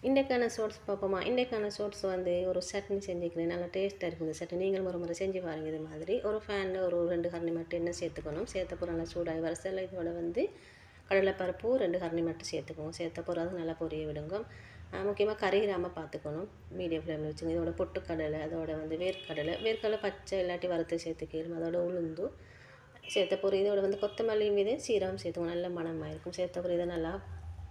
இன்றைக்கான ஷார்ட்ஸ் பார்ப்போமா? இன்றைக்கான ஷார்ட்ஸ் வந்து ஒரு சட்னி செஞ்சுக்கிறேன். நல்லா டேஸ்ட்டாக இருக்கும் இந்த சட்னி. நீங்களும் ஒரு முறை செஞ்சு பாருங்கள். இது மாதிரி ஒரு ஃபேனில் ஒரு 2 கரண்டி மட்டும் எண்ணெய் சேர்த்துக்கணும். சேர்த்தப்போ நல்லா சூடாகி வரசல இதோட வந்து கடலைப்பருப்பு 2 கரண்டி மட்டும் சேர்த்துக்கணும். சேர்த்தப்போ அது நல்லா பொரிய விடுங்க. முக்கியமாக கறிகிராமல் பார்த்துக்கணும். மீடியம் ஃப்ளேமில் வச்சுங்க. இதோட பொட்டுக்கடலை, அதோட வந்து வேர்க்கடலை பச்சை இல்லாட்டி வறுத்து சேர்த்துக்கணும். அதோட உளுந்து சேர்த்தப்போ இதோட வந்து கொத்தமல்லி மீது சீரகம் சேர்த்துக்கணும். நல்ல மணமாக இருக்கும். சேர்த்தப்போ இதை நல்லா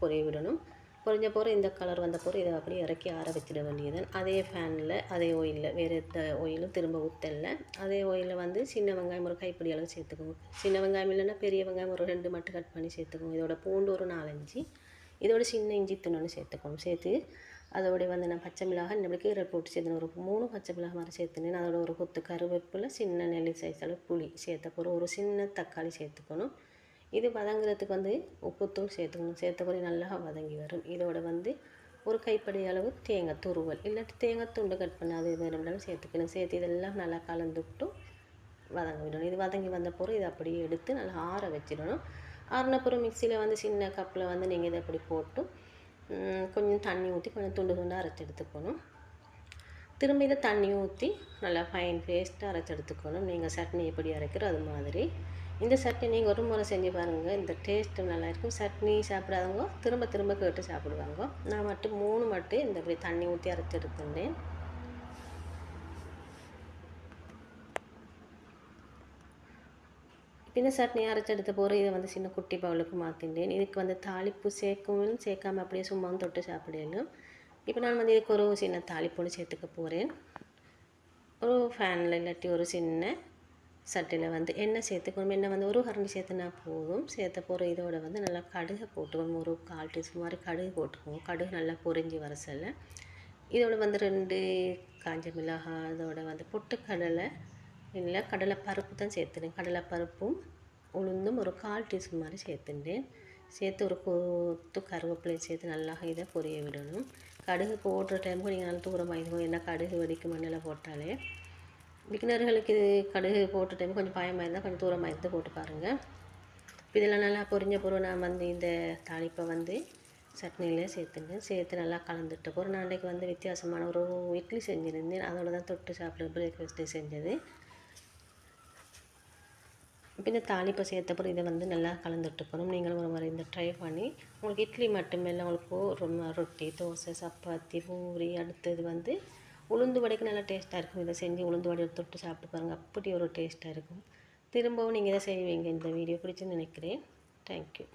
பொரிய விடணும். பொரிஞ்ச போகிற இந்த கலர் வந்த போகிற இதை அப்படியே இறக்கி ஆற வச்சிட வேண்டியது. அதே ஃபேனில் அதே ஆயிலில் வேறு எந்த ஆயிலும் திரும்ப ஊற்றல. அதே ஆயிலில் வந்து சின்ன வெங்காயம் ஒரு கைப்பிடி அளவு சேர்த்துக்கோங்க. சின்ன வெங்காயம் இல்லைன்னா பெரிய வெங்காயம் ஒரு 2 மட்டும் கட் பண்ணி சேர்த்துக்கோங்க. இதோட பூண்டு ஒரு 4-5, இதோட சின்ன இஞ்சி துணி சேர்த்துக்கணும். சேர்த்து அதோடைய வந்து நான் பச்சை மிளகாய் நம்மளுக்கு கீரை போட்டு சேர்த்துனேன். ஒரு 3 பச்சை மிளகாய் மாதிரி சேர்த்துனேன். அதோட ஒரு கொத்து கருவேப்பிலை, சின்ன நெல்லி சைஸ் அளவு புளி சேர்த்த ஒரு சின்ன தக்காளி சேர்த்துக்கணும். இது வதங்குறதுக்கு வந்து உப்புத்தூள் சேர்த்துக்கணும். சேர்த்தபடி நல்லா வதங்கி வரும். இதோட வந்து ஒரு கைப்பிடி அளவு தேங்காய் துருவல் இல்லாட்டி தேங்காய் துண்டு கட் பண்ண அது வேணும்னாலும் சேர்த்துக்கணும். சேர்த்து இதெல்லாம் நல்லா கலந்துவிட்டு வதங்க விடணும். இது வதங்கி வந்த பிறகு இதை அப்படியே எடுத்து நல்லா ஆற வச்சிடணும். ஆறின பிறகு மிக்சியில் வந்து சின்ன கப்பில் வந்து நீங்கள் இதை அப்படி போட்டு கொஞ்சம் தண்ணி ஊற்றி கொஞ்சம் துண்டு துண்டாக அரைச்சி எடுத்துக்கணும். திரும்ப இதை தண்ணி ஊற்றி நல்லா ஃபைன் பேஸ்ட்டாக அரைச்சி எடுத்துக்கணும். நீங்கள் சட்னி எப்படி அரைக்கிறோ அது மாதிரி இந்த சட்னி நீங்கள் ஒரு முறை செஞ்சு பாருங்கள். இந்த டேஸ்ட்டு நல்லாயிருக்கும். சட்னி சாப்பிடாதவங்க திரும்ப திரும்ப கேட்டு சாப்பிடுவாங்க. நான் மட்டும் 3 மட்டும் இந்த இப்படி தண்ணி ஊற்றி அரைச்சி எடுத்துட்டேன். இந்த சட்னி அரைச்சி எடுத்த போகிற இதை வந்து சின்ன குட்டி பவுலுக்கு மாற்றிட்டேன். இதுக்கு வந்து தாளிப்பு சேர்க்கவும் சேர்க்காமல் அப்படியே சும்மாவும் தொட்டு சாப்பிடலும். இப்போ நான் வந்து இதுக்கு ஒரு சின்ன தாளிப்பொடி சேர்த்துக்க போகிறேன். ஒரு ஃபேனில் இல்லாட்டி ஒரு சின்ன சட்டியில் வந்து எண்ணெய் சேர்த்துக்கணும். எண்ணெய் வந்து ஒரு கரண்டி சேர்த்துனா போதும். சேர்த்த போகிற இதோட வந்து நல்லா கடுகை போட்டுக்கணும். ஒரு 1/4 டீஸ்பூன் மாதிரி கடுகு போட்டுக்கோங்க. கடுகு நல்லா பொரிஞ்சு வர சொல்ல இதோட வந்து 2 காஞ்ச மிளகாய், அதோட வந்து பொட்டுக்கடலை இல்லை கடலை பருப்பு தான் சேர்த்துனேன். கடலை பருப்பும் உளுந்தும் ஒரு 1/4 டீஸ்பூன் மாதிரி சேர்த்துட்டேன். சேர்த்து ஒரு கொத்து கருவேப்பிலை சேர்த்து நல்லா இதை பொரிய விடணும். கடுகு போடுற டைமுக்கு நீங்கள் நல்லா தூரமாக இருக்கும். ஏன்னா கடுகு வெடிக்கு மண்ணில் போட்டாலே பிகினர்களுக்கு இது கடுகு போட்ட டைம் கொஞ்சம் பயமாக இருந்தால் கொஞ்சம் தூரமாக இருந்து போட்டு பாருங்கள். இதெல்லாம் நல்லா பொரிஞ்ச பொருள் நான் வந்து இந்த தாளிப்பை வந்து சட்னியில் சேர்த்து நல்லா கலந்துட்ட போகிறேன். நான் அன்றைக்கி வந்து வித்தியாசமான ஒரு இட்லி செஞ்சுருந்தேன். அதோட தான் தொட்டு சாப்பிட பிரேக்ஃபாஸ்ட்டு செஞ்சது. இப்போ இந்த தாளிப்பை சேர்த்த பிறகு இதை வந்து நல்லா கலந்துட்டு போகணும். நீங்களும் ஒரு மாதிரி இந்த ட்ரை பண்ணி உங்களுக்கு இட்லி மட்டுமே இல்லை உங்களுக்கு ரொம்ப ரொட்டி, தோசை, சப்பாத்தி, பூரி அடுத்தது வந்து உளுந்து வடைக்கு நல்லா டேஸ்ட்டாக இருக்கும். இதை செஞ்சு உளுந்து வடையை தொட்டு சாப்பிட்டு பாருங்கள். அப்படி ஒரு டேஸ்ட்டாக இருக்கும். திரும்பவும் நீங்கள் இதை செய்வீங்க. இந்த வீடியோ பிடிச்சுன்னு நினைக்கிறேன். தேங்க்யூ.